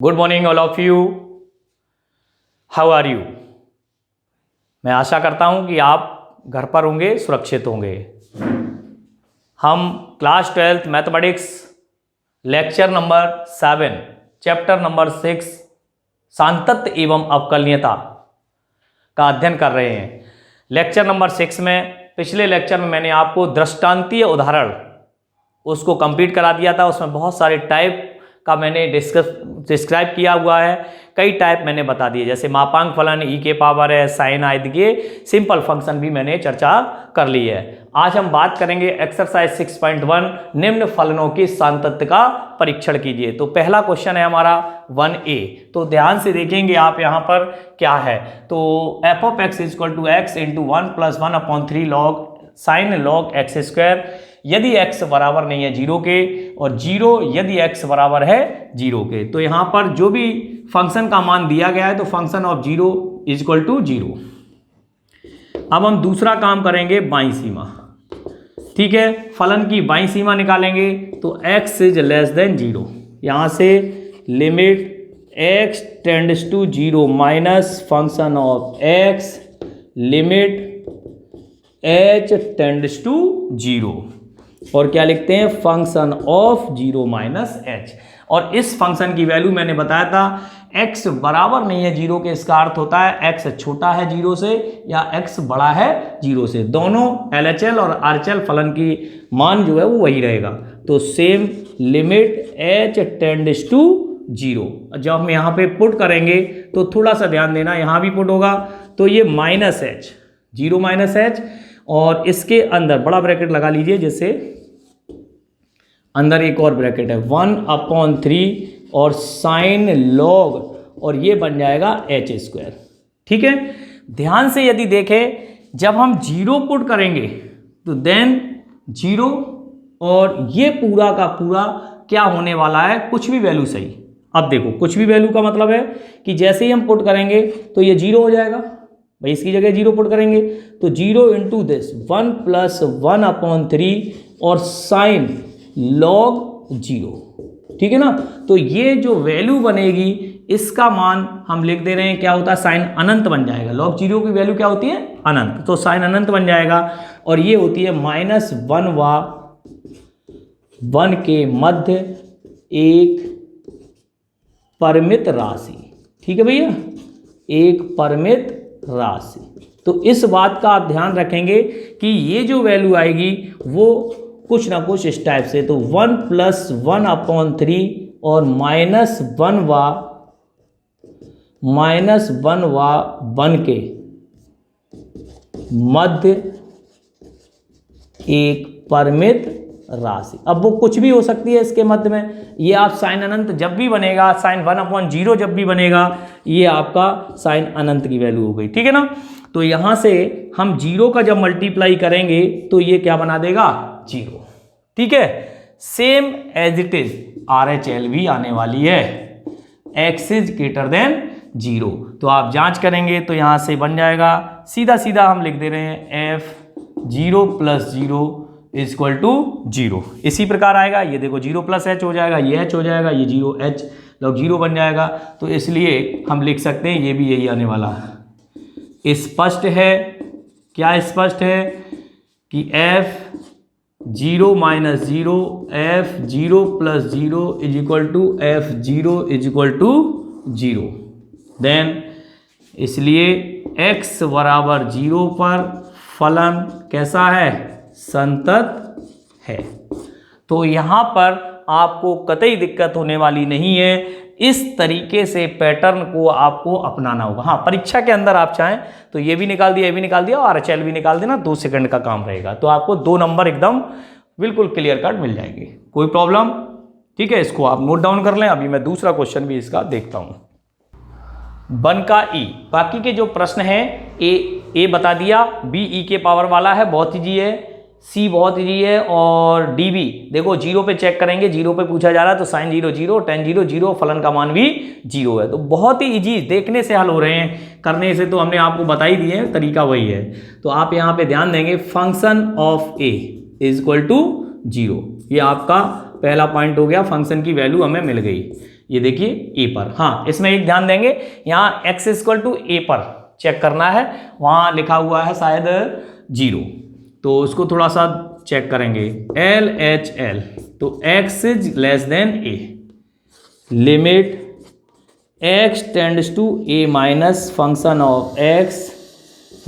Good morning all of you. How are you. मैं आशा करता हूं कि आप घर पर होंगे, सुरक्षित होंगे। हम class 12th mathematics lecture number 7 chapter number 6 सांतत्य एवं अवकलनीयता का अध्ययन कर रहे हैं। लेक्चर नंबर 6 में पिछले लेक्चर में मैंने आपको दृष्टांतीय उदाहरण उसको कंप्लीट करा दिया था। उसमें बहुत सारे टाइप का मैंने डिस्क्राइब किया हुआ है। कई टाइप मैंने बता दिए, जैसे मापांक फलन, ई के पावर है, साइन आदि के सिंपल फंक्शन भी मैंने चर्चा कर ली है। आज हम बात करेंगे एक्सरसाइज 6.1 निम्न फलनों के सांतत्य का परीक्षण कीजिए। तो पहला क्वेश्चन है हमारा 1A। तो ध्यान से देखेंगे आप यहाँ पर क्या है। तो F of X equal to X into 1 + 1/3 log sine log X square यदि x बराबर नहीं है 0 के, और 0 यदि x बराबर है 0 के। तो यहाँ पर जो भी फंक्शन का मान दिया गया है तो फंक्शन ऑफ 0 इक्वल टू 0। अब हम दूसरा काम करेंगे बाईं सीमा। ठीक है, फलन की बाईं सीमा निकालेंगे तो x इज लेस देन 0। यहाँ से limit x tends to 0 minus function of x limit h tends to 0, और क्या लिखते हैं फंक्शन ऑफ 0 माइनस h। और इस फंक्शन की वैल्यू मैंने बताया था x बराबर नहीं है 0 के, इसका अर्थ होता है x छोटा है 0 से या x बड़ा है 0 से। दोनों LHL और RHL फलन की मान जो है वो वही रहेगा। तो same limit h tends to 0। जब हम यहाँ पे पुट करेंगे तो थोड़ा सा ध्यान देना, यहाँ भी पुट होगा तो ये माइनस h 0 माइनस h, और इसके अंदर बड़ा ब्रैकेट लगा लीजिए, जैसे अंदर एक और ब्रैकेट है 1/3 और साइन लॉग, और ये बन जाएगा h स्क्वायर। ठीक है, ध्यान से यदि देखें जब हम 0 पुट करेंगे तो देन 0, और ये पूरा का पूरा क्या होने वाला है, कुछ भी वैल्यू सही। अब देखो कुछ भी वैल्यू का मतलब है कि जैसे ही हम पुट करेंगे तो ये 0 हो जाएगा भाई, इसकी जगह 0 पुट करेंगे तो 0 इंटू दिस 1 + 1/3 और साइन लॉग 0। ठीक है ना। तो ये जो वैल्यू बनेगी इसका मान हम लिख दे रहे हैं क्या होता है, साइन अनंत बन जाएगा। लॉग 0 की वैल्यू क्या होती है, अनंत, तो साइन अनंत बन जाएगा। और ये होती है -1 व 1 के मध्य एक परिमित राशि। ठीक है भैया, एक परिमित राशि। तो इस बात का आप ध्यान रखेंगे कि ये जो वैल्यू आएगी वो कुछ ना कुछ इस टाइप से, तो 1 + 1/3 और -1 व 1 के मध्य एक परिमित राशि। अब वो कुछ भी हो सकती है इसके मध्य में। ये आप साइन अनंत जब भी बनेगा, साइन 1/0 जब भी बनेगा, ये आपका साइन अनंत की वैल्यू हो गई। ठीक है ना। तो यहां से हम 0 का जब मल्टीप्लाई करेंगे तो ये क्या बना देगा, 0। ठीक है, same as it is RHL भी आने वाली है, x इज ग्रेटर देन 0। तो आप जांच करेंगे तो यहां से बन जाएगा, सीधा सीधा हम लिख दे रहे हैं f 0 + 0 इक्वल टू 0। इसी प्रकार आएगा, ये देखो 0 + h हो जाएगा, ये h हो जाएगा, ये 0 h लॉग 0 बन जाएगा। तो इसलिए हम लिख सकते हैं ये भी यही आने वाला है। स्पष्ट है, क्या स्पष्ट है कि f 0 - 0 f 0 + 0 equal to f 0 equal to 0। Then इसलिए x बराबर 0 पर फलन कैसा है, संतत है। तो यहाँ पर आपको कतई दिक्कत होने वाली नहीं है। इस तरीके से पैटर्न को आपको अपनाना होगा। हाँ, परीक्षा के अंदर आप चाहें तो ये भी निकाल दिया, ये भी निकाल दिया, और RHL भी निकाल देना, 2 सेकंड का काम रहेगा। तो आपको 2 नंबर एकदम बिल्कुल क्लियर कट मिल जाएंगे, कोई प्रॉब्लम। ठीक है, इसको आप नोट डाउन कर लें। अभी मैं दूसरा क्वेश्चन भी इसका देखता हूँ। 1 का E, बाकी के जो प्रश्न है ए बता दिया, B E के पावर वाला है, बहुत ईजी है, C बहुत ईजी है, और D भी देखो 0 पे चेक करेंगे, 0 पे पूछा जा रहा है तो साइन 0 0 tan 0 0, फलन का मान भी 0 है। तो बहुत ही ईजी, देखने से हल हो रहे हैं, करने से तो हमने आपको बता ही दिए हैं, तरीका वही है। तो आप यहाँ पे ध्यान देंगे function of A is equal to 0, ये आपका पहला पॉइंट हो गया, फंक्शन की वैल्यू हमें मिल गई। ये देखिए ए पर। हाँ, इसमें एक ध्यान देंगे, यहाँ x इक्वल टू ए पर चेक करना है, वहाँ लिखा हुआ है शायद 0, तो उसको थोड़ा सा चेक करेंगे। LHL, तो x is less than a, limit x tends to a minus function of x,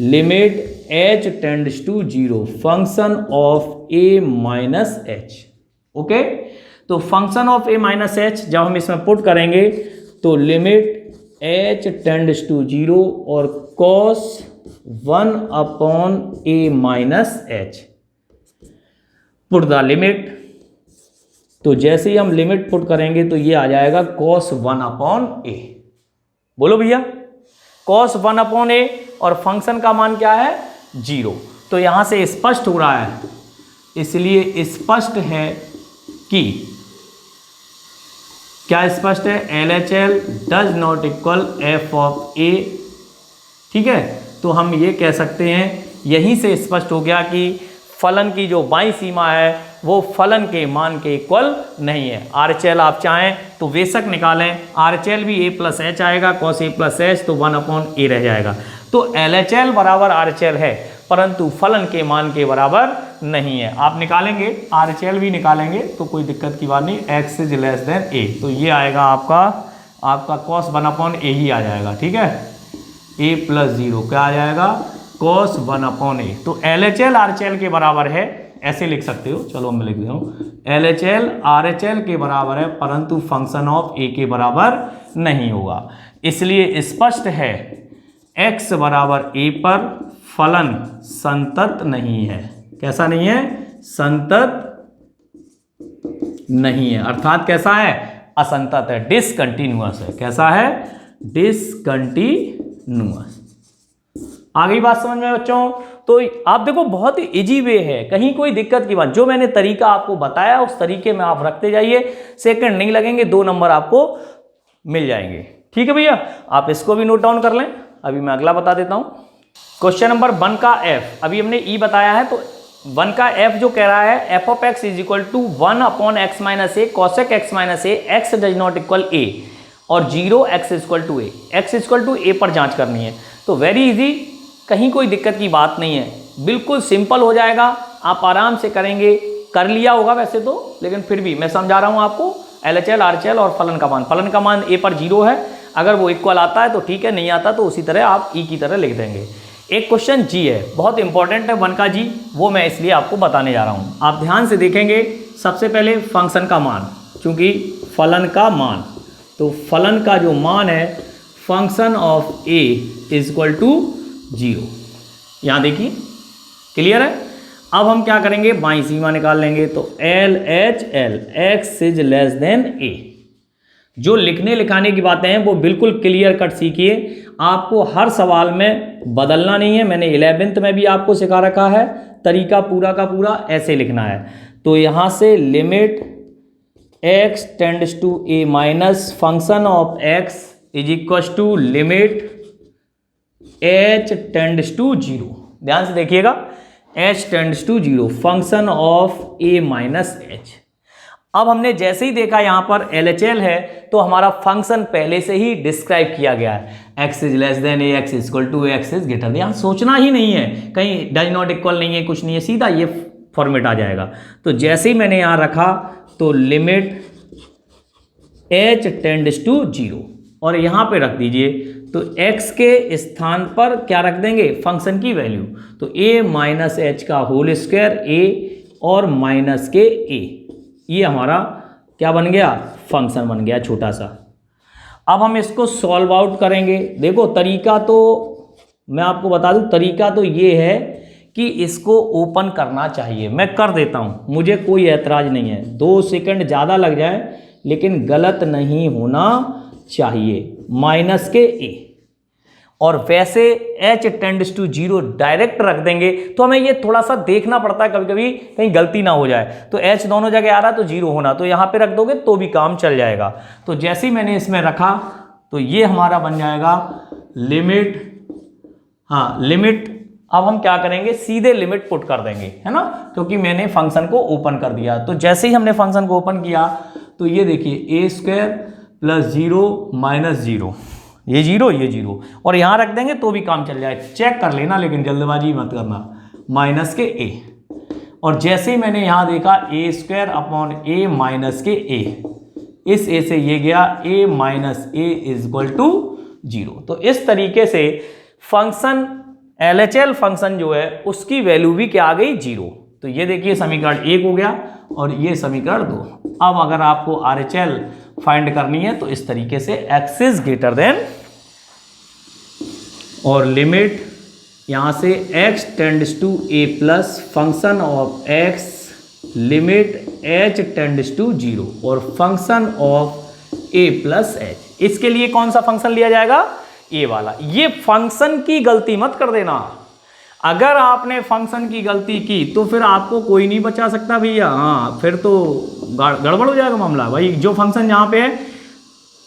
limit h tends to 0 function of a minus h। Okay, तो function of a minus h जब हम इसमें put करेंगे तो limit h tends to 0 और cos 1 upon a minus h, put the limit. तो जैसे ही हम लिमिट पुट करेंगे तो ये आ जाएगा cos 1 अपॉन a। बोलो भैया, cos 1 अपॉन a और फंक्शन का मान क्या है 0। तो यहां से स्पष्ट हो रहा है, इसलिए स्पष्ट है कि क्या स्पष्ट है, LHL does not equal f of a। ठीक है, तो हम ये कह सकते हैं, यहीं से स्पष्ट हो गया कि फलन की जो बाईं सीमा है वो फलन के मान के इक्वल नहीं है। RHL आप चाहें तो बेशक निकालें, RHL भी a प्लस एच आएगा, cos a प्लस एच, तो 1 अपॉन a रह जाएगा। तो LHL बराबर RHL है, परंतु फलन के मान के बराबर नहीं है। आप निकालेंगे, RHL भी निकालेंगे तो कोई दिक्कत की बात नहीं, x is less than a, तो ये आएगा आपका cos 1 अपॉन a ही आ जाएगा। ठीक है, a प्लस 0 क्या आ जाएगा, cos 1 अपॉन a। तो LHL RHL के बराबर है, ऐसे लिख सकते हो, चलो मैं लिख दे रहा हूँ, LHL RHL के बराबर है, परंतु फंक्शन ऑफ a के बराबर नहीं होगा। इसलिए स्पष्ट है x बराबर a पर फलन संतत नहीं है। कैसा नहीं है, संतत नहीं है, अर्थात कैसा है, असंतत है, डिसकंटिन्यूअस है। कैसा है, डिसकंटिन्यूअस। आ गई बात समझ में बच्चों? तो आप देखो बहुत ही इजी वे है, कहीं कोई दिक्कत की बात, जो मैंने तरीका आपको बताया उस तरीके में आप रखते जाइए, सेकंड नहीं लगेंगे, 2 नंबर आपको मिल जाएंगे। ठीक है भैया, आप इसको भी नोट डाउन कर लें। अभी मैं अगला बता देता हूं, क्वेश्चन नंबर 1 का f, अभी हमने e बताया है, तो 1 का f जो कह रहा है f of x is equal to 1 upon x minus a cosec x minus a, x does not equal a, और 0 x equal to a, x equal to a पर जांच करनी है। तो वेरी इजी, कहीं कोई दिक्कत की बात नहीं है, बिल्कुल सिंपल हो जाएगा, आप आराम से करेंगे, कर लिया होगा वैसे तो, लेकिन फिर भी मैं समझा रहा हूं आपको। LHL RHL और फलन का मान a पर 0 है, अगर वो इक्वल आता है तो ठीक है, नहीं आता तो उसी तरह आप e की तरह लिख देंगे। एक क्वेश्चन जी है, बहुत इंपॉर्टेंट है 1 का जी, वो मैं इसलिए आपको बताने जा रहा हूँ। आप ध्यान से देखेंगे, सबसे पहले फंक्शन का मान, चूंकि फलन का मान, तो फलन का जो मान है function of a is equal to 0, यहाँ देखिए क्लियर है। अब हम क्या करेंगे, बाईं सीमा निकाल लेंगे, तो LHL x is less than a। जो लिखने लिखाने की बातें हैं वो बिल्कुल क्लियर कट सीखिए, आपको हर सवाल में बदलना नहीं है। मैंने 11th में भी आपको सिखा रखा है, तरीका पूरा का पूरा ऐसे लिखना है। तो यहाँ से limit x tends to a minus function of x is equal to limit h tends to 0, ध्यान से देखिएगा, h tends to 0 function of a minus h। अब हमने जैसे ही देखा यहाँ पर LHL है, तो हमारा फंक्शन पहले से ही डिस्क्राइब किया गया है, x is less than a, x equal to a, x is greater than. यहाँ सोचना ही नहीं है, कहीं डज नॉट इक्वल नहीं है, कुछ नहीं है, सीधा ये फॉर्मेट आ जाएगा। तो जैसे ही मैंने यहाँ रखा तो लिमिट h टेंड्स टू 0 और यहाँ पे रख दीजिए, तो x के स्थान पर क्या रख देंगे, फंक्शन की वैल्यू, तो a माइनस एच का होल स्क्वायर a और माइनस के a, ये हमारा क्या बन गया, फंक्शन बन गया छोटा सा। अब हम इसको सॉल्व आउट करेंगे। देखो तरीका तो मैं आपको बता दूं, तरीका तो ये है कि इसको ओपन करना चाहिए, मैं कर देता हूं, मुझे कोई ऐतराज नहीं है, 2 सेकंड ज़्यादा लग जाए लेकिन गलत नहीं होना चाहिए, माइनस के a, और वैसे h टेंड्स टू 0 डायरेक्ट रख देंगे तो हमें ये थोड़ा सा देखना पड़ता है, कभी कभी कहीं गलती ना हो जाए। तो h दोनों जगह आ रहा है तो 0 होना, तो यहाँ पे रख दोगे तो भी काम चल जाएगा। तो जैसे ही मैंने इसमें रखा तो ये हमारा बन जाएगा लिमिट, हाँ लिमिट। अब हम क्या करेंगे, सीधे लिमिट पुट कर देंगे, है ना, क्योंकि मैंने फंक्शन को ओपन कर दिया। तो जैसे ही हमने फंक्शन को ओपन किया तो ये देखिए a स्क्वायर प्लस 0 माइनस 0, ये 0 ये 0, और यहाँ रख देंगे तो भी काम चल जाए, चेक कर लेना लेकिन जल्दबाजी मत करना, माइनस के a, और जैसे ही मैंने यहाँ देखा a square upon a minus के a, इस a से ये गया a minus a is equal to 0। तो इस तरीके से फंक्शन LHL फंक्शन जो है उसकी वैल्यू भी क्या आ गई 0। तो ये देखिए समीकरण 1 हो गया और ये समीकरण 2। अब अगर आपको RHL फाइंड करनी है तो इस तरीके से x इज ग्रेटर देन, और लिमिट यहाँ से x tends to a plus function of x limit h tends to 0 और function of a plus h। इसके लिए कौन सा फंक्शन लिया जाएगा, ये वाला। ये फंक्शन की गलती मत कर देना, अगर आपने फंक्शन की गलती की तो फिर आपको कोई नहीं बचा सकता भैया, हाँ फिर तो गड़बड़ हो जाएगा मामला। भाई जो फंक्शन यहाँ पे है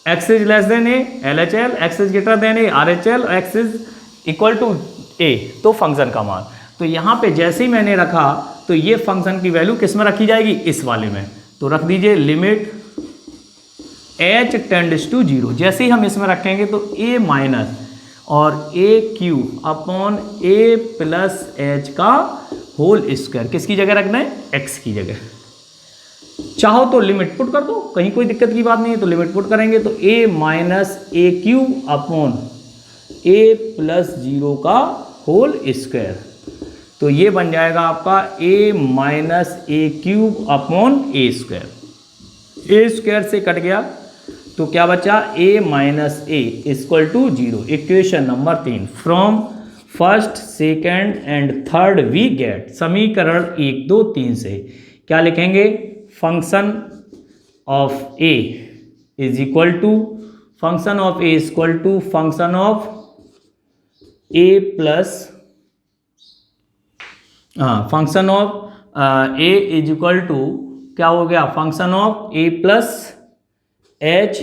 x is less than a LHL, x is greater than a RHL, x is equal to a, तो फंक्शन का मान। तो यहाँ पे जैसे ही मैंने रखा तो ये फंक्शन की वैल्यू किस में रखी जाएगी, इस वाले में। तो रख दीजिए लिमिट h टेंड्स टू 0। जैसे ही हम इसमें रखेंगे तो a माइनस और a Q upon a plus h का होल स्क्वायर, किसकी जगह रखना है, x की जगह। चाहो तो लिमिट पुट कर दो, कहीं कोई दिक्कत की बात नहीं है, तो लिमिट पुट करेंगे तो a minus a Q upon a plus 0 का होल स्क्वायर। तो ये बन जाएगा आपका a minus a cube upon a square. a square से कट गया तो क्या बचा, a minus a equal to 0। Equation number 3 from first second and third we get, समीकरण 1 2 3 से क्या लिखेंगे, function of a is equal to function of a equal to function of a plus function of a is equal to क्या हो गया, function of a plus h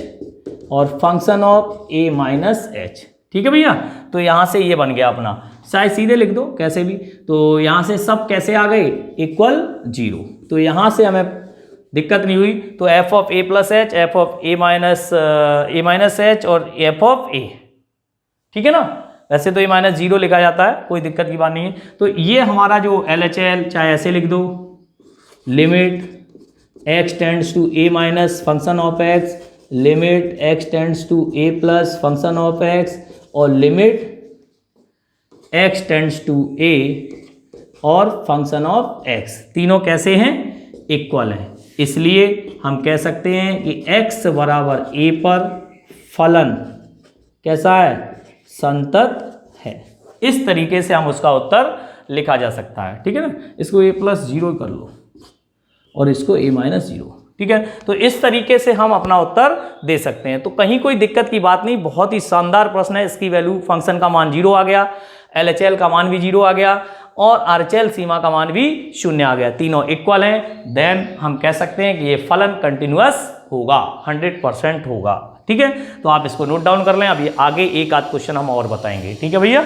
और function of a minus h। ठीक है भैया, तो यहाँ से ये बन गया अपना, शायद सीधे लिख दो कैसे भी। तो यहाँ से सब कैसे आ गए, इक्वल 0। तो यहाँ से हमें दिक्कत नहीं हुई। तो f of a plus h, f of a minus h और f ऑफ a, ठीक है ना। वैसे तो a माइनस 0 लिखा जाता है, कोई दिक्कत की बात नहीं है। तो ये हमारा जो LHL, चाहे ऐसे लिख दो, limit x tends to a minus function of x, limit x tends to a plus function of x, और limit x tends to a और फंक्शन ऑफ x। तीनों कैसे हैं, इक्वल हैं। इसलिए हम कह सकते हैं कि x बराबर a पर फलन कैसा है, संतत है। इस तरीके से हम उसका उत्तर लिखा जा सकता है। ठीक है ना, इसको a प्लस 0 कर लो और इसको a माइनस 0। ठीक है, तो इस तरीके से हम अपना उत्तर दे सकते हैं। तो कहीं कोई दिक्कत की बात नहीं, बहुत ही शानदार प्रश्न है। इसकी वैल्यू, फंक्शन का मान 0 आ गया, LHL का मान भी 0 आ गया और RHL सीमा का मान भी 0 आ गया। तीनों इक्वल हैं, देन हम कह सकते हैं कि ये फलन कंटिन्यूअस होगा, 100% होगा। ठीक है, तो आप इसको नोट डाउन कर लें। अभी आगे एक आध क्वेश्चन हम और बताएंगे। ठीक है भैया,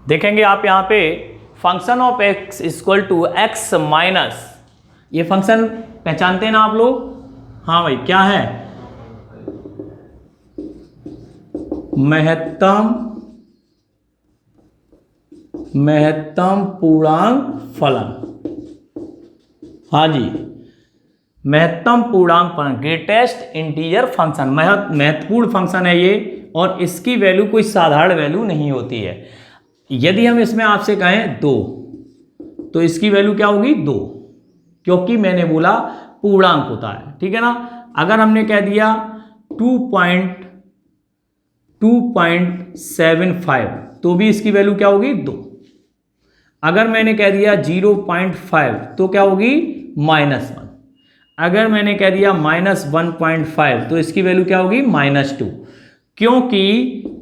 देखेंगे आप यहाँ पे function of x equal to x minus, ये फंक्शन पहचानते हैं ना आप लोग। हाँ भाई, क्या है, महत्तम पूर्णांक फलन। हाँ जी, महत्तम पूर्णांक फलन, ग्रेटेस्ट इंटीजर फंक्शन, महत्वपूर्ण फंक्शन है ये, और इसकी वैल्यू कोई साधारण वैल्यू नहीं होती है। यदि हम इसमें आपसे कहें 2, तो इसकी वैल्यू क्या होगी, 2, क्योंकि मैंने बोला पूर्णांक होता है। ठीक है ना। अगर हमने कह दिया 2.75 तो भी इसकी वैल्यू क्या होगी, 2। अगर मैंने कह दिया 0.5 तो क्या होगी, -1। अगर मैंने कह दिया -1.5 तो इसकी वैल्यू क्या होगी, -2। क्योंकि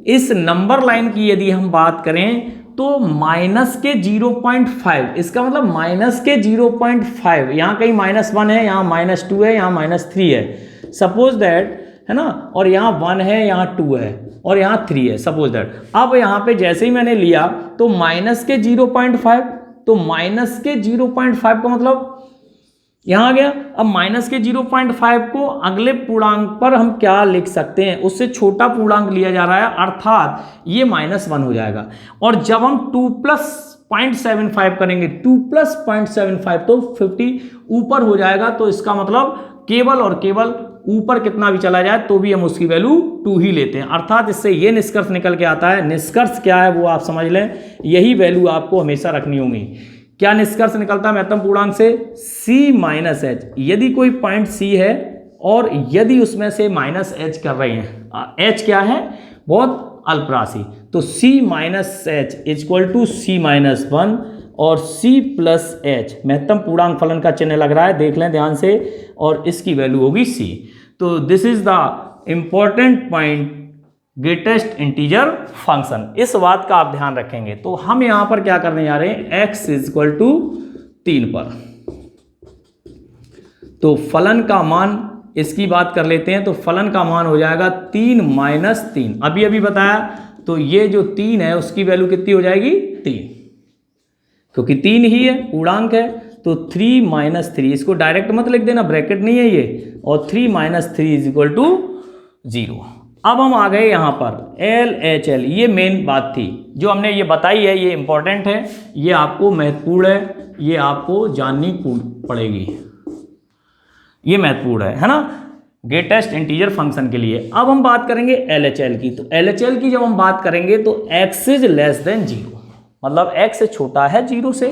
इस नंबर लाइन की यदि हम बात करें तो माइनस के 0.5, इसका मतलब माइनस के 0.5, यहाँ कहीं -1 है, यहाँ -2 है, यहाँ -3 है, सपोज दैट, है ना, और यहाँ 1 है, यहाँ 2 है। और यहाँ 3 है, सपोज दैट। अब यहाँ पे जैसे ही मैंने लिया तो माइनस के 0.5, तो माइनस के 0.5 का मतलब यहाँ आ गया। अब माइनस के 0.5 को अगले पूर्णांक पर हम क्या लिख सकते हैं, उससे छोटा पूर्णांक लिया जा रहा है, अर्थात ये -1 हो जाएगा। और जब हम 2 + 0.75 करेंगे, 2 + 0.75 तो 50 ऊपर हो जाएगा। तो इसका मतलब केवल और केवल ऊपर कितना भी चला जाए तो भी हम उसकी वैल्यू 2 ही लेते हैं। अर्थात इससे ये निष्कर्ष निकल के आता है, निष्कर्ष क्या है वो आप समझ लें, यही वैल्यू आपको हमेशा रखनी होगी। क्या निष्कर्ष निकलता है महत्तम पूर्णांक से? C-H। यदि कोई पॉइंट C है और यदि उसमें से -H कर रहे हैं, H क्या है? बहुत अल्प राशि, तो C-H = C-1 और C + H महत्तम पूर्णांक फलन का चिन्ह लग रहा है, देख लें ध्यान से, और इसकी वैल्यू होगी C। तो this is the important point, greatest integer function. इस बात का आप ध्यान रखेंगे। तो हम यहां पर क्या करने जा रहे हैं, x = 3 पर। तो फलन का मान, इसकी बात कर लेते हैं, तो फलन का मान हो जाएगा 3 - 3। अभी अभी बताया, तो ये जो 3 है उसकी वैल्यू कितनी हो जाएगी? 3, क्योंकि 3 ही है, पूर्णांक है। तो 3 - 3, इसको डायरेक्ट मत लिख देना, ब्रैकेट नहीं है ये, और 3 - 3 = 0। अब हम आ गए यहाँ पर LHL, ये मेन बात थी जो हमने ये बताई है, ये इंपॉर्टेंट है, ये आपको महत्वपूर्ण है, ये आपको जाननी पड़ेगी, ये महत्वपूर्ण है ना, ग्रेटेस्ट इंटीजर फंक्शन के लिए। अब हम बात करेंगे LHL की। तो LHL की जब हम बात करेंगे तो x > 0, मतलब x छोटा है 0 से।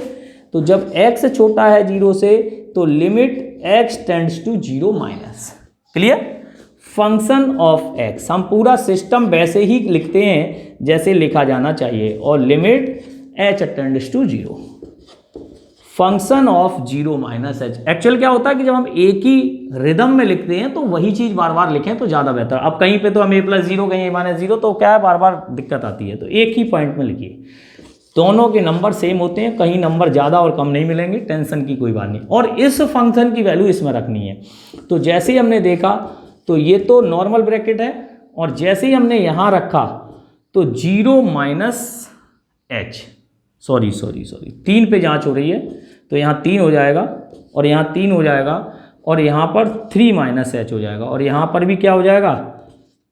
तो जब x छोटा है 0 से तो limit x tends to 0-। Clear? Function of x, हम पूरा सिस्टम वैसे ही लिखते हैं जैसे लिखा जाना चाहिए, और limit h tends to 0, function of 0-h। Actual क्या होता है कि जब हम एक ही रिदम में लिखते हैं तो वही चीज बार बार लिखें तो ज्यादा बेहतर। अब कहीं पे तो हम a + 0, कहीं a - 0, तो क्या है, बार बार दिक्कत आती है। तो एक ही पॉइंट में लिखिए, दोनों के नंबर सेम होते हैं, कहीं नंबर ज़्यादा और कम नहीं मिलेंगे, टेंशन की कोई बात नहीं। और इस फंक्शन की वैल्यू इसमें रखनी है। तो जैसे ही हमने देखा तो ये तो नॉर्मल ब्रैकेट है, और जैसे ही हमने यहाँ रखा तो 0-h, सॉरी 3 पे जांच हो रही है, तो यहाँ 3 हो जाएगा, और यहाँ 3 हो जाएगा, और यहाँ पर 3-h हो जाएगा, और यहाँ पर भी क्या हो जाएगा,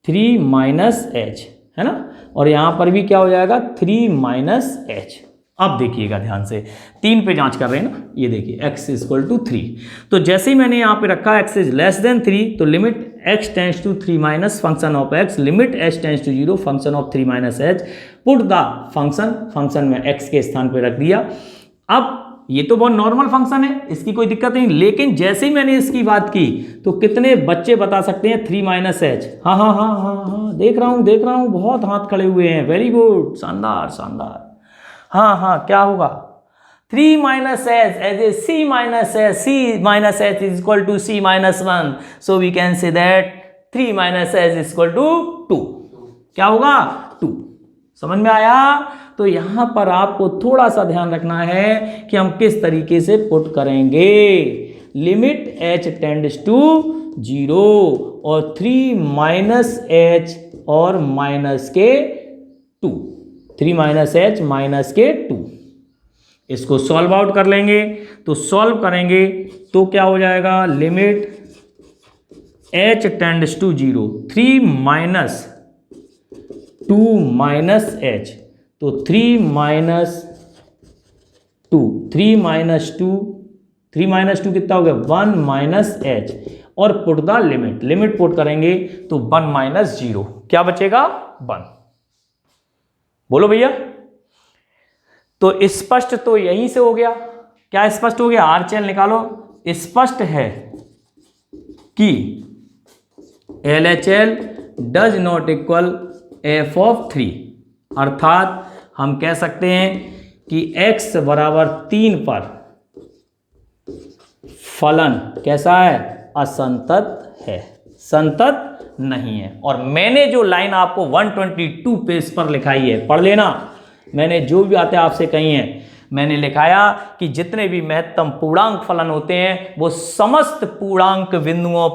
3-h, है ना, और यहाँ पर भी क्या हो जाएगा, 3-h। अब देखिएगा ध्यान से, 3 पे जांच कर रहे हैं ना, ये देखिए x = 3। तो जैसे ही मैंने यहाँ पे रखा x < 3, तो limit x tends to 3- function of x, limit h tends to 0, function of 3-h, put the function में x के स्थान पे रख दिया। अब ये तो बहुत नॉर्मल फंक्शन है, इसकी कोई दिक्कत नहीं, लेकिन जैसे ही मैंने इसकी बात की तो कितने बच्चे बता सकते हैं 3-h? हाँ, देख रहा हूँ, बहुत हाथ खड़े हुए हैं, वेरी गुड, शानदार। हाँ, क्या होगा, 3-h as a C-h, C-h is equal to C-1, so we can say that 3-h is equal to 2। क्या होगा, 2। समझ में आया? तो यहां पर आपको थोड़ा सा ध्यान रखना है कि हम किस तरीके से पुट करेंगे। लिमिट h टेंड्स टू 0 और 3-h और -2, 3-h -2, इसको सॉल्व आउट कर लेंगे। तो सॉल्व करेंगे तो क्या हो जाएगा, limit h tends to 0, 3-2-h, तो 3-2 कितना हो गया, 1-h, और पुट द लिमिट पुट करेंगे तो 1-0, क्या बचेगा, 1। बोलो भैया। तो स्पष्ट तो यहीं से हो गया, क्या स्पष्ट हो गया, RHL निकालो। स्पष्ट है कि LHL does not equal f(3), अर्थात हम कह सकते हैं कि x = 3 पर फलन कैसा है, असंतत है, संतत नहीं है। और मैंने जो लाइन आपको 122 पेज पर लिखाई है, पढ़ लेना, मैंने जो भी बातें आपसे कही हैं, मैंने लिखाया कि जितने भी महत्तम पूर्णांक फलन होते हैं वो समस्त पूर्णांक बिंदुओं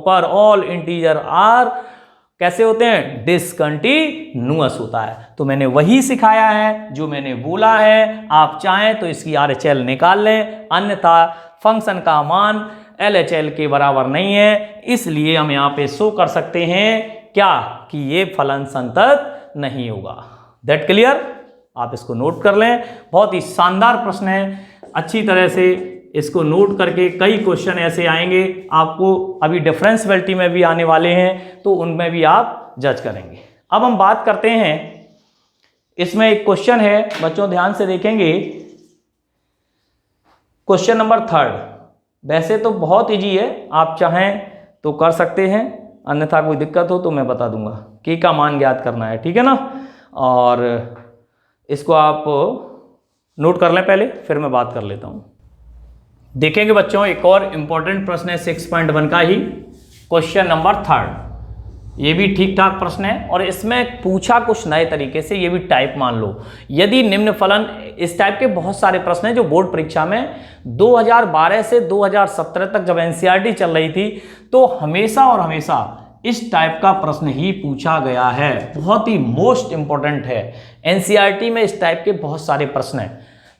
पर ऑल इंटीजर आर कैसे होते हैं? डिसकंटिन्यूअस होता है। तो मैंने वही सिखाया है जो मैंने बोला है। आप चाहें तो इसकी RHL निकाल लें, अन्यथा फंक्शन का मान LHL के बराबर नहीं है, इसलिए हम यहाँ पे शो कर सकते हैं क्या कि ये फलन संतत नहीं होगा। That clear? आप इसको नोट कर लें, बहुत ही शानदार प्रश्न है। अच्छी तरह से इसको नोट करके कई क्वेश्चन ऐसे आएंगे आपको, अभी डिफरेंशियबिलिटी में भी आने वाले हैं, तो उनमें भी आप जज करेंगे। अब हम बात करते हैं, इसमें एक क्वेश्चन है बच्चों, ध्यान से देखेंगे। क्वेश्चन नंबर 3 वैसे तो बहुत इजी है, आप चाहें तो कर सकते हैं, अन्यथा कोई दिक्कत हो तो मैं बता दूंगा। के का मान ज्ञात करना है, ठीक है ना? और इसको आप नोट कर लें पहले, फिर मैं बात कर लेता हूं। देखेंगे बच्चों, एक और इंपॉर्टेंट प्रश्न है 6.1 का ही, क्वेश्चन नंबर 3। ये भी ठीक ठाक प्रश्न है और इसमें पूछा कुछ नए तरीके से, ये भी टाइप मान लो। यदि निम्न फलन, इस टाइप के बहुत सारे प्रश्न हैं जो बोर्ड परीक्षा में 2012 से 2017 तक जब NCERT चल रही थी तो हमेशा और हमेशा इस टाइप का प्रश्न ही पूछा गया है। बहुत ही मोस्ट इंपॉर्टेंट है। NCERT में इस टाइप के बहुत सारे प्रश्न हैं,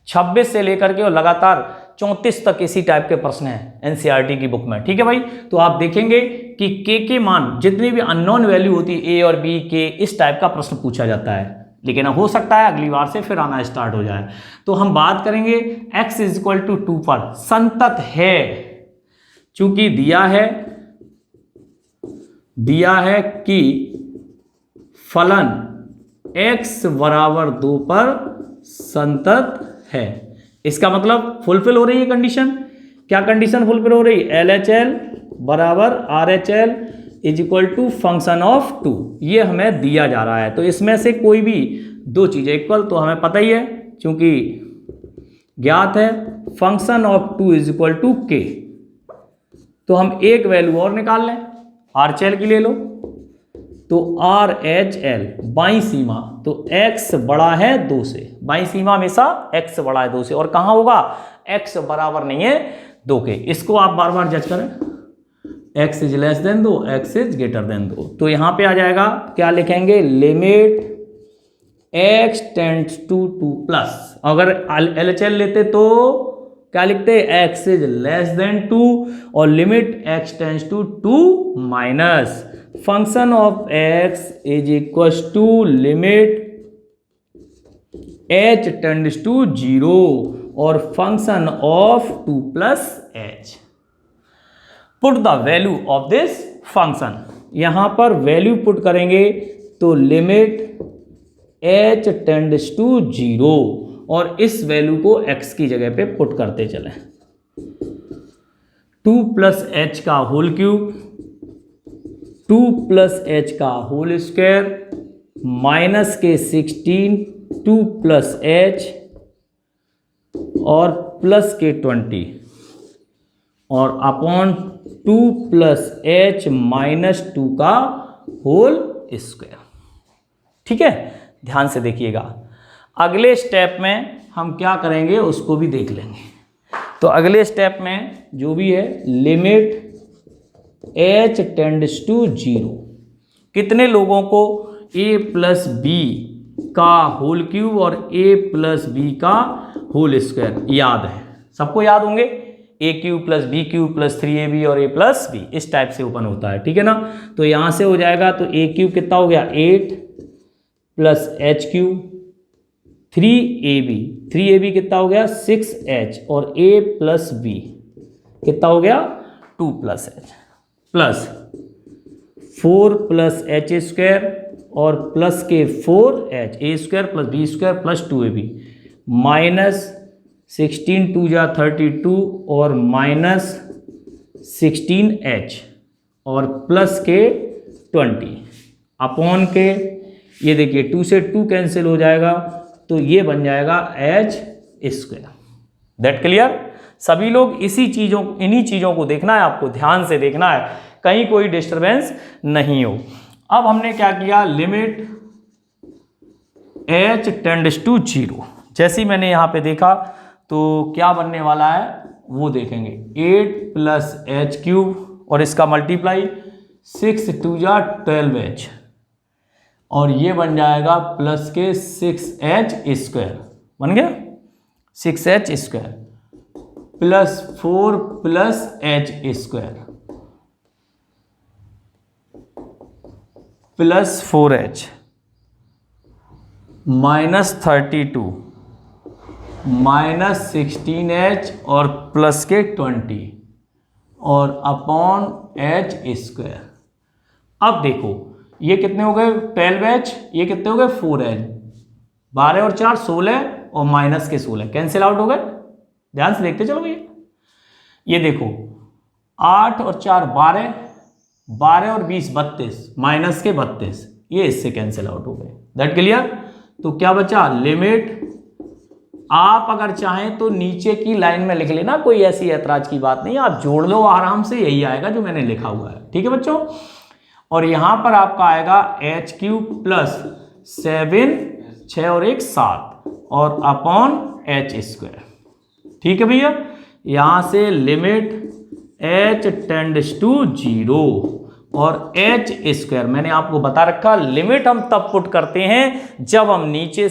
26 से लेकर के और लगातार 34 तक इसी टाइप के प्रश्न हैं NCERT की बुक में, ठीक है भाई? तो आप देखेंगे कि के मान, जितनी भी अननोन वैल्यू होती है A और B के, इस टाइप का प्रश्न पूछा जाता है। लेकिन हो सकता है अगली बार से फिर आना स्टार्ट हो जाए। तो हम बात करेंगे x = 2 पर संतत है, चूंकि दिया है कि फलन x = 2 पर संतत है। इसका मतलब फुलफिल हो रही है कंडीशन। क्या कंडीशन फुलफिल हो रही? LHL = RHL = function of 2। ये हमें दिया जा रहा है, तो इसमें से कोई भी दो चीजें इक्वल, तो हमें पता ही है क्योंकि ज्ञात है फंक्शन ऑफ 2 = k। तो हम एक वैल्यू और निकाल लें, RHL की ले लो, तो RHL बाईं सीमा, तो x बड़ा है 2 से, बाईं सीमा हमेशा x बड़ा है 2 से, और कहाँ होगा? x बराबर नहीं है 2 के। इसको आप बार बार जज करें, x <2, x <2। तो यहां पे आ जाएगा, क्या लिखेंगे? Limit x tends to 2+। अगर LHL लेते तो क्या लिखते? x <2 और limit x tends to 2 minus function of x = limit h tends to 0 और function of 2+ h। Put the value of this function, यहां पर वैल्यू पुट करेंगे तो लिमिट h टेंड्स टू 0 और इस वैल्यू को x की जगह पे पुट करते चलें। 2+ h का होल क्यूब, 2+ h का होल स्क्वायर, माइनस के 16, 2+ h और प्लस के 20 और अपॉन 2+ h - 2 का होल स्क्वायर। ठीक है, ध्यान से देखिएगा। अगले स्टेप में हम क्या करेंगे उसको भी देख लेंगे। तो अगले स्टेप में जो भी है, लिमिट h टेंड्स टू 0, कितने लोगों को a + b का होल क्यूब और a + b का होल स्क्वायर याद है? सबको याद होंगे। a³ + b³ + 3ab और a + b, इस टाइप से ओपन होता है, ठीक है ना। तो यहां से हो जाएगा, तो a³ कितना हो गया? 8 + h³ 3ab कितना हो गया? 6h और a + b कितना हो गया? 2+ h प्लस 4 + h² और प्लस के 4h, a² + b² + 2ab minus 16 2 जा 32 और माइनस 16h और प्लस के 20 अपॉन के, ये देखिए 2 से 2 कैंसिल हो जाएगा, तो ये बन जाएगा h²। That clear? सभी लोग इन्हीं चीज़ों को देखना है, आपको ध्यान से देखना है, कहीं कोई डिस्टरबेंस नहीं हो। अब हमने क्या किया, लिमिट h टेंड्स टू 0, जैसे ही मैंने यहाँ पे देखा तो क्या बनने वाला है वो देखेंगे। 8 + h³ और इसका मल्टीप्लाई 6 2 जा 12H, और ये बन जाएगा प्लस के 6H² बन गया, 6H² plus 4 plus H² plus 4H minus 32 minus 16H और प्लस के 20 और अपॉन H²। अब देखो ये कितने हो गए 12H, ये कितने हो गए 4H, 12 और 4 16 और माइनस के 16 कैंसिल आउट हो गए। ध्यान से देखते चलो भैया, ये देखो 8 और 4 12, 12 और 20 32, माइनस के 32, ये इससे कैंसिल आउट हो गए। That clear. तो क्या बचा लिमिट, आप अगर चाहें तो नीचे की लाइन में लिख लेना, कोई ऐसी ऐतराज की बात नहीं, आप जोड़ लो आराम से, यही आएगा जो मैंने लिखा हुआ है। ठीक है बच्चों, और यहां पर आपका आएगा H³ प्लस 7 6 और 1 7 और अपॉन H²। ठीक है भैया, यहां से लिमिट H टेंड्स टू 0 और H² मैंने आपको बता रखा, लिमिट हम तब पुट करते हैं जब हम नीचे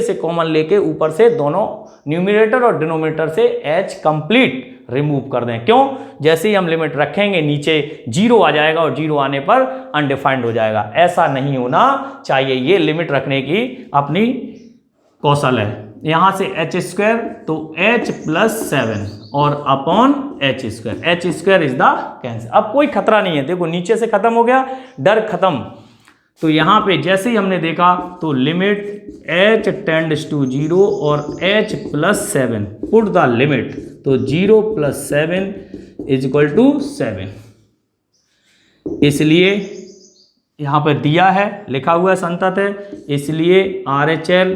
से कॉमन लेके ऊपर से दोनों न्यूमरेटर और डिनोमिनेटर से H कंप्लीट रिमूव कर दें। क्यों, जैसे ही हम लिमिट रखेंगे नीचे 0 आ जाएगा और 0 आने पर अनडिफाइंड हो जाएगा। ऐसा नहीं होना चाहिए, ये लिमिट रखने की अपनी कौशल है। यहां से H² तो H प्लस 7 और upon H², H² is the cancel. अब कोई खतरा नहीं है, देखो नीचे से खत्म हो गया, डर खत्म। तो यहां पे जैसे ही हमने देखा तो लिमिट H टेंड्स टू 0 और H plus 7 put the limit, तो 0 प्लस 7 इज इक्वल टू 7। इसलिए यहां पर दिया है, लिखा हुआ है संतत है, इसलिए RHL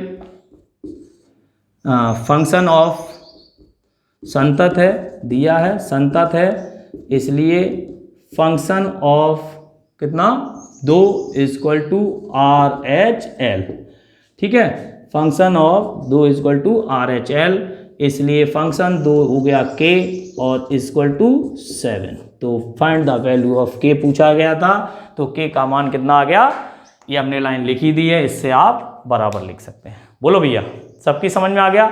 फंक्शन ऑफ संतत है, दिया है संतत है, इसलिए फंक्शन ऑफ कितना 2 इज इक्वल टू RHL। ठीक है, function of 2 is equal to RHL, इसलिए फंक्शन 2 हो गया K और इज इक्वल टू 7। तो find the value of K पूछा गया था, तो K का मान कितना आ गया, ये हमने लाइन लिखी दी है, इससे आप बराबर लिख सकते हैं। बोलो भैया, सबकी समझ में आ गया,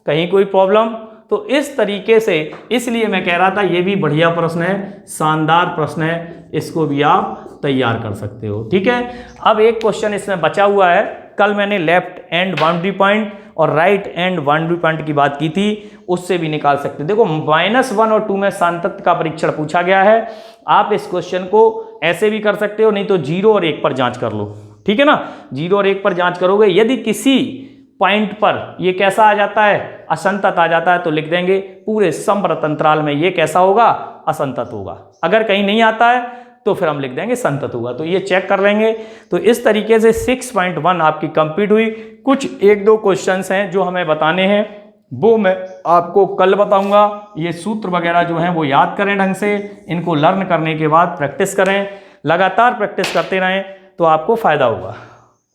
कहीं कोई प्रॉब्लम? तो इस तरीके से, इसलिए मैं कह रहा था ये भी बढ़िया प्रश्न है, शानदार प्रश्न है, इसको भी आप तैयार कर सकते हो। ठीक है, अब एक क्वेश्चन इसमें बचा हुआ है, कल मैंने लेफ्ट एंड बाउंड्री पॉइंट और राइट एंड बाउंड्री पॉइंट की बात की थी, उससे भी निकाल सकते हो। देखो -1 और 2 में सान्तत्य का परीक्षण पूछा गया है, आप इस क्वेश्चन को ऐसे भी कर सकते हो, नहीं तो 0 और 1 पर जांच कर लो। ठीक है ना, 0 और 1 पर जांच करोगे, यदि किसी पॉइंट पर ये कैसा आ जाता है, असंतत आ जाता है, तो लिख देंगे पूरे समवर्त अंतराल में ये कैसा होगा, असंतत होगा। अगर कहीं नहीं आता है तो फिर हम लिख देंगे संतत होगा। तो ये चेक कर लेंगे। तो इस तरीके से 6.1 आपकी कंप्लीट हुई। कुछ 1-2 क्वेश्चंस हैं जो हमें बताने हैं, वो मैं आपको कल बताऊंगा। ये सूत्र वगैरह जो हैं वो याद करें ढंग से, इनको लर्न करने के बाद प्रैक्टिस करें, लगातार प्रैक्टिस करते रहें तो आपको फायदा होगा।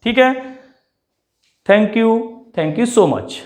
ठीक है, थैंक यू सो मच।